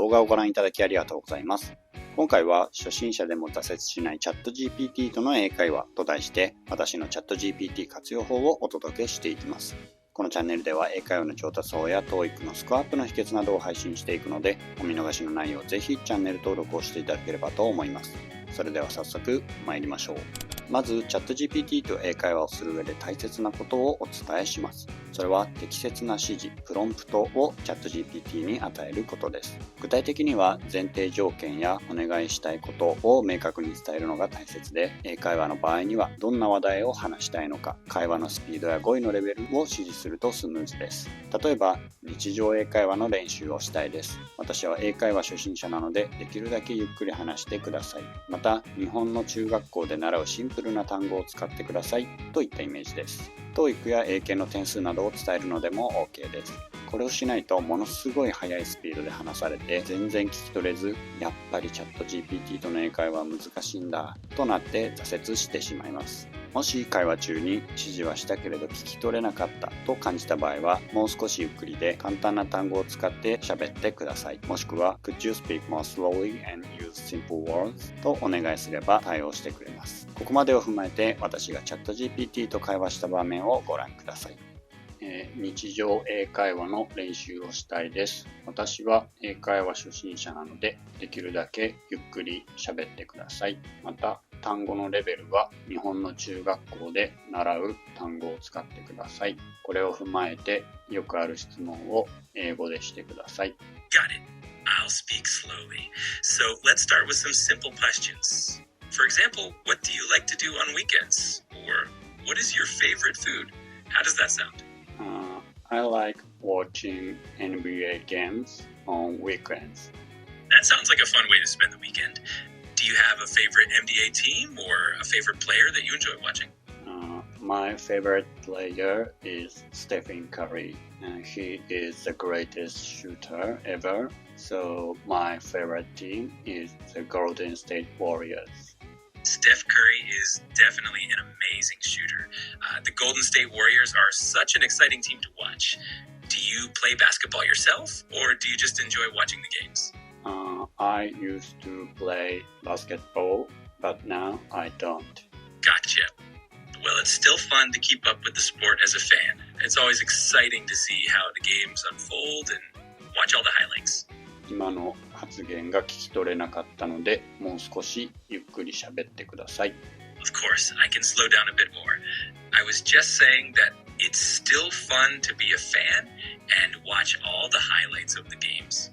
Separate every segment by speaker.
Speaker 1: 動画をご覧いただきありがとうございます。今回は初心者でも挫折しないチャット GPT との英会話と題して私のチャット GPT 活用法をお届けしていきます。このチャンネルでは英会話の上達法や TOEIC のスコアアップの秘訣などを配信していくのでお見逃しのないようぜひチャンネル登録をしていただければと思います。それでは早速参りましょう。まずチャット GPT と英会話をする上で大切なことをお伝えします。それは適切な指示、プロンプトをチャット GPT に与えることです。具体的には前提条件やお願いしたいことを明確に伝えるのが大切で、英会話の場合にはどんな話題を話したいのか、会話のスピードや語彙のレベルを指示するとスムーズです。例えば、日常英会話の練習をしたいです。私は英会話初心者なので、できるだけゆっくり話してください。また、日本の中学校で習うシンプルな単語を使ってくださいといったイメージです。TOEIC や英検の点数などを伝えるのでも OK です。これをしないとものすごい速いスピードで話されて全然聞き取れず、やっぱりチャット GPT との英会話は難しいんだとなって挫折してしまいます。もし会話中に指示はしたけれど聞き取れなかったと感じた場合は、もう少しゆっくりで簡単な単語を使って喋ってください。もしくは Could you speak more slowly and use simple words? とお願いすれば対応してくれます。ここまでを踏まえて私がチャット GPT と会話した場面をご覧ください。日常英会話の練習をしたいです。私は英会話初心者なので、できるだけゆっくり喋ってください。また、単語のレベルは日本の中学校で習う単語を使ってください。これを踏まえて、よくある質問を英語でしてください。
Speaker 2: Got it. I'll speak slowly. So let's start with some simple questions. For example, what do you like to do on weekends? Or what is your favorite food? How does that sound?
Speaker 1: I like watching NBA games on weekends.
Speaker 2: That sounds like a fun way to spend the weekend. Do you have a favorite NBA team or a favorite player that you enjoy watching?
Speaker 1: My favorite player is Stephen Curry. He is the greatest shooter ever. So my favorite team is the Golden State Warriors.
Speaker 2: Steph Curry is definitely an amazing shooter. The Golden State Warriors are such an exciting team to watch. Do you play basketball yourself, or do you just enjoy watching the games?
Speaker 1: I used to play basketball, but now I don't.
Speaker 2: Gotcha. Well, it's still fun to keep up with the sport as a fan. It's always exciting to see how the games unfold and watch all the highlights.
Speaker 1: 今の発言が聞き取れなかったので、もう少しゆっくり喋ってください。
Speaker 2: Of course, I can slow down a bit more. I was just saying that it's still fun to be a fan and watch all the highlights of the games.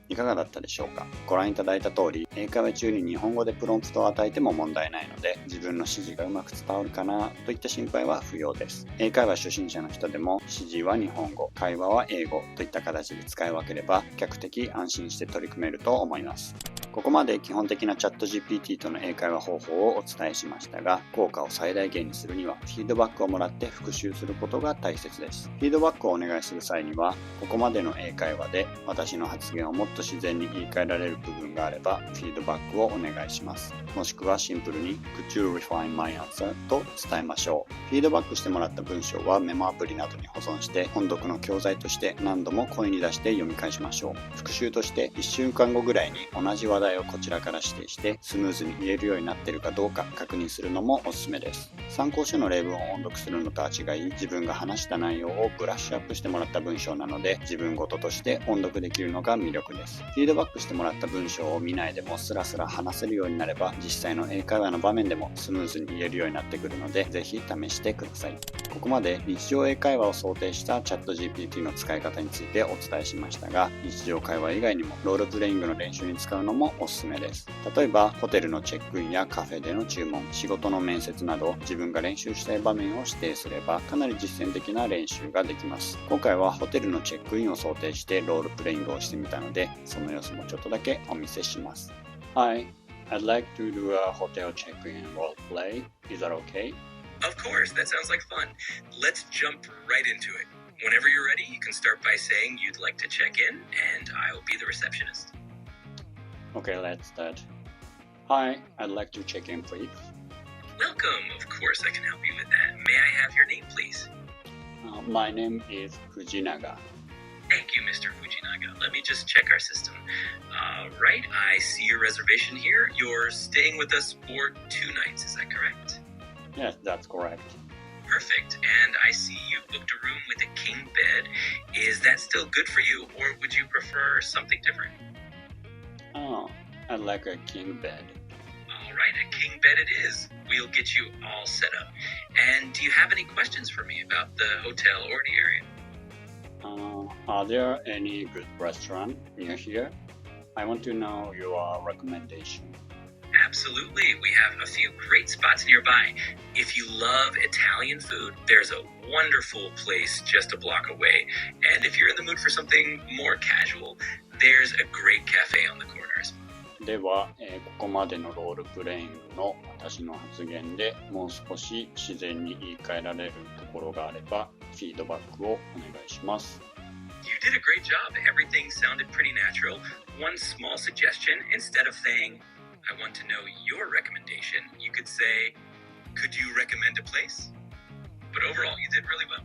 Speaker 1: いかがだったでしょうか。ご覧いただいた通り、英会話中に日本語でプロンプトを与えても問題ないので、自分の指示がうまく伝わるかなといった心配は不要です。英会話初心者の人でも指示は日本語、会話は英語といった形で使い分ければ、比較的安心して取り組めると思います。ここまで基本的なチャット GPT との英会話方法をお伝えしましたが、効果を最大限にするにはフィードバックをもらって復習することが大切です。フィードバックをお願いする際には、ここまでの英会話で私の発言をもっと自然に言い換えられる部分があれば、フィードバックをお願いします。もしくはシンプルに Could you refine my answer? と伝えましょう。フィードバックしてもらった文章はメモアプリなどに保存して、音読の教材として何度も声に出して読み返しましょう。復習として1週間後ぐらいに同じ話題をこちらから指定してスムーズに言えるようになっているかどうか確認するのもおすすめです。参考書の例文を音読するのとは違い、自分が話した内容をブラッシュアップしてもらった文章なので、自分ごととして音読できるのが魅力です。フィードバックしてもらった文章を見ないでもスラスラ話せるようになれば、実際の英会話の場面でもスムーズに言えるようになってくるので、ぜひ試してください。ここまで日常英会話を想定したチャット GPT の使い方についてお伝えしましたが、日常会話以外にもロールプレイングの練習に使うのもおすすめです。例えばホテルのチェックインやカフェでの注文、仕事の面接など自分が練習したい場面を指定すればかなり実践的な練習ができます。今回はホテルのチェックインを想定してロールプレイングをしてみたので、その様子もちょっとだけお見せします。Hi, I'd like to do a hotel check-in role play. Is that okay?
Speaker 2: Of course, that sounds like fun. Let's jump right into it. Whenever you're ready, you can start by saying you'd like to check in, and I'll be the receptionist.
Speaker 1: Okay, let's start. Hi, I'd like to check in, please.
Speaker 2: Welcome. Of course, I can help you with that. May I have your name, please?
Speaker 1: My name is Fujinaga.
Speaker 2: Thank you you, Mr. Fujinaga. Let me just check our system. Right, I see your reservation here. You're staying with us for 2 nights, is that correct?
Speaker 1: Yes, that's correct.
Speaker 2: Perfect. And I see you booked a room with a king bed. Is that still good for you, or would you prefer something different?
Speaker 1: Oh, I'd like a king bed.
Speaker 2: All right, a king bed it is. We'll get you all set up. And do you have any questions for me about the hotel or the area?
Speaker 1: Are there any good restaurant near here? I want to know your recommendation.
Speaker 2: Absolutely. We have a few great spots nearby. If you love Italian food, there's a wonderful place just a block away. And if you're in the mood for something more casual, there's a great cafe on the corners.
Speaker 1: では、ここまでのロールプレイングの私の発言でもう少し自然に言い換えられるところがあればフィードバックをお願いします。
Speaker 2: You did a great job. Everything sounded pretty natural. One small suggestion, instead of saying, I want to know your recommendation, you could say, could you recommend a place? But overall, you did really well.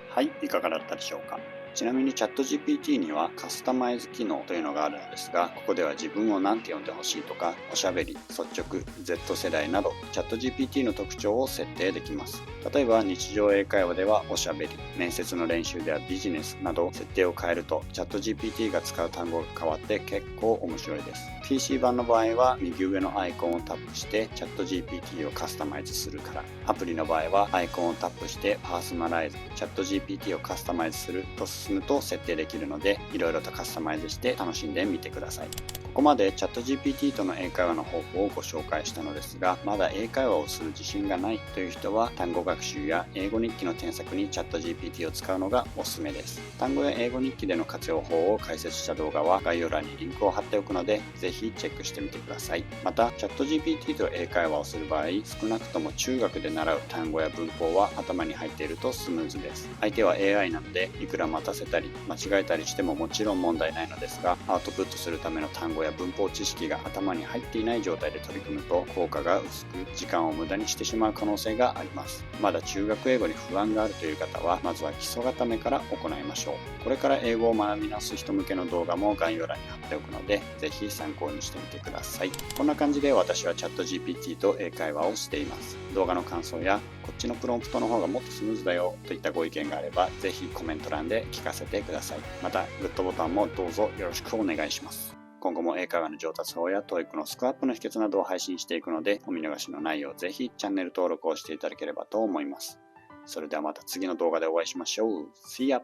Speaker 1: はい、いかがだったでしょうか。ちなみにチャット GPT にはカスタマイズ機能というのがあるのですが、ここでは自分を何て呼んでほしいとか、おしゃべり、率直、Z 世代などチャット GPT の特徴を設定できます。例えば日常英会話ではおしゃべり、面接の練習ではビジネスなど設定を変えるとチャット GPT が使う単語が変わって結構面白いです。PC 版の場合は右上のアイコンをタップしてチャット GPT をカスタマイズするから、アプリの場合はアイコンをタップしてパーソナライズ、チャット GPT をカスタマイズすると進むと設定できるので、いろいろとカスタマイズして楽しんでみてください。ここまでチャット GPT との英会話の方法をご紹介したのですが、まだ英会話をする自信がないという人は単語学習や英語日記の添削にチャット GPT を使うのがおすすめです。単語や英語日記での活用法を解説した動画は概要欄にリンクを貼っておくので、ぜひチェックしてみてください。また、チャット GPT と英会話をする場合、少なくとも中学で習う単語や文法は頭に入っているとスムーズです。相手は AI なので、いくら待たせたり間違えたりしてももちろん問題ないのですが、アウトプットするための単語や文法知識が頭に入っていない状態で取り組むと効果が薄く時間を無駄にしてしまう可能性があります。まだ中学英語に不安があるという方はまずは基礎固めから行いましょう。これから英語を学び直す人向けの動画も概要欄に貼っておくのでぜひ参考にしてみてください。こんな感じで私はチャット GPT と英会話をしています。動画の感想やこっちのプロンプトの方がもっとスムーズだよといったご意見があればぜひコメント欄で聞かせてください。またグッドボタンもどうぞよろしくお願いします。今後も英会話の上達法や TOEIC のスコアアップの秘訣などを配信していくので、お見逃しのないようぜひチャンネル登録をしていただければと思います。それではまた次の動画でお会いしましょう。See ya!